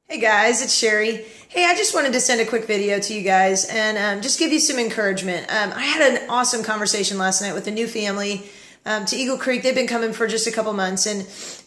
Hey guys, it's Sherry. Hey, I just wanted to send a quick video to you guys and just give you some encouragement. I had an awesome conversation last night with a new family to Eagle Creek. They've been coming for just a couple months, and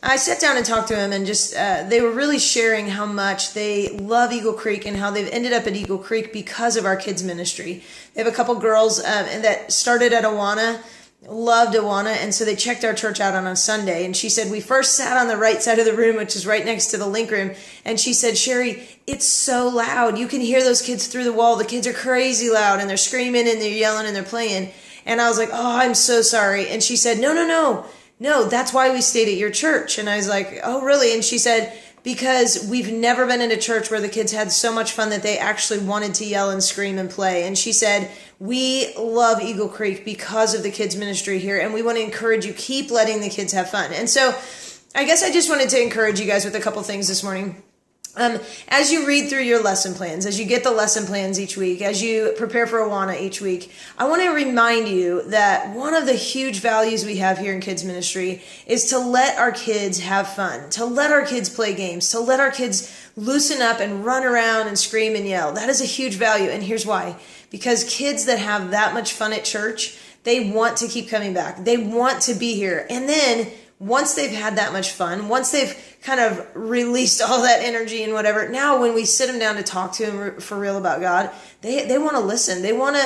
I sat down and talked to them, and just they were really sharing how much they love Eagle Creek and how they've ended up at Eagle Creek because of our kids ministry. They have a couple girls that started at Awana, loved Awana, and so they checked our church out on a Sunday, and she said we first sat on the right side of the room, which is right next to the link room, and she said, Sherry, it's so loud. You can hear those kids through the wall. The kids are crazy loud, and they're screaming, and they're yelling, and they're playing. And I was like, oh, I'm so sorry. And she said, no, that's why we stayed at your church. And I was like, oh, really? And she said, because we've never been in a church where the kids had so much fun that they actually wanted to yell and scream and play. And she said, we love Eagle Creek because of the kids ministry here, and we want to encourage you, keep letting the kids have fun. And so I guess I just wanted to encourage you guys with a couple things this morning. As you read through your lesson plans, as you get the lesson plans each week, as you prepare for Awana each week, I want to remind you that one of the huge values we have here in kids ministry is to let our kids have fun, to let our kids play games, to let our kids loosen up and run around and scream and yell. That is a huge value, and here's why. Because kids that have that much fun at church, they want to keep coming back. They want to be here. And then once they've had that much fun, once they've kind of released all that energy and whatever, now when we sit them down to talk to them for real about God, they want to listen. They want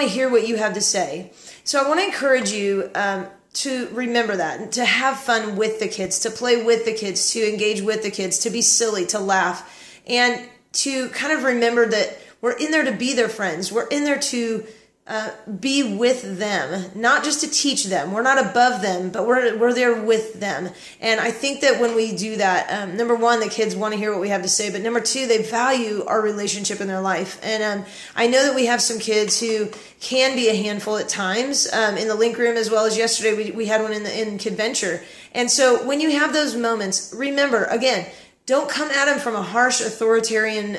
to hear what you have to say. So I want to encourage you to remember that, to have fun with the kids, to play with the kids, to engage with the kids, to be silly, to laugh, and to kind of remember that we're in there to be their friends. We're in there to be with them, not just to teach them. We're not above them, but we're there with them. And I think that when we do that, number one, the kids want to hear what we have to say, but number two, they value our relationship in their life. And I know that we have some kids who can be a handful at times in the link room, as well as yesterday we had one in Kidventure. And so when you have those moments, remember, again, don't come at them from a harsh authoritarian,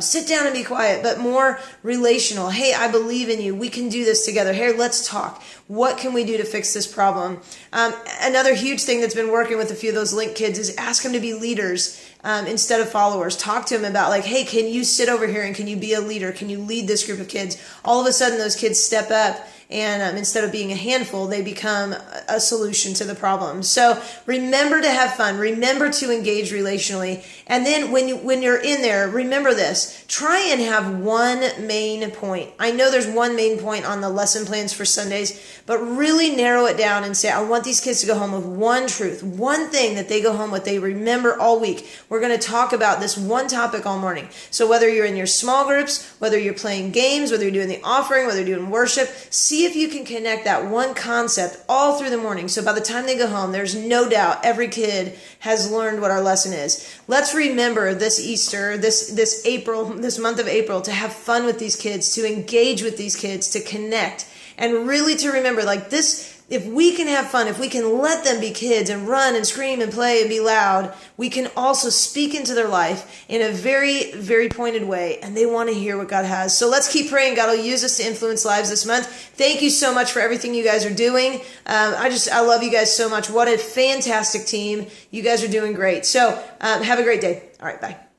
sit down and be quiet, but more relational. Hey, I believe in you. We can do this together. Hey, let's talk. What can we do to fix this problem? Another huge thing that's been working with a few of those Link kids is ask them to be leaders instead of followers. Talk to them about hey, can you sit over here and can you be a leader? Can you lead this group of kids? All of a sudden, those kids step up. And instead of being a handful, they become a solution to the problem. So remember to have fun. Remember to engage relationally. And then when you're in there, remember this. Try and have one main point. I know there's one main point on the lesson plans for Sundays, but really narrow it down and say, I want these kids to go home with one truth, one thing that they go home with, they remember all week. We're going to talk about this one topic all morning. So whether you're in your small groups, whether you're playing games, whether you're doing the offering, whether you're doing worship, see if you can connect that one concept all through the morning. So by the time they go home, there's no doubt every kid has learned what our lesson is. Let's remember this Easter, this April, this month of April, to have fun with these kids, to engage with these kids, to connect, and really to remember this. If we can have fun, if we can let them be kids and run and scream and play and be loud, we can also speak into their life in a very, very pointed way, and they want to hear what God has. So let's keep praying. God will use us to influence lives this month. Thank you so much for everything you guys are doing. I love you guys so much. What a fantastic team. You guys are doing great. So have a great day. All right, bye.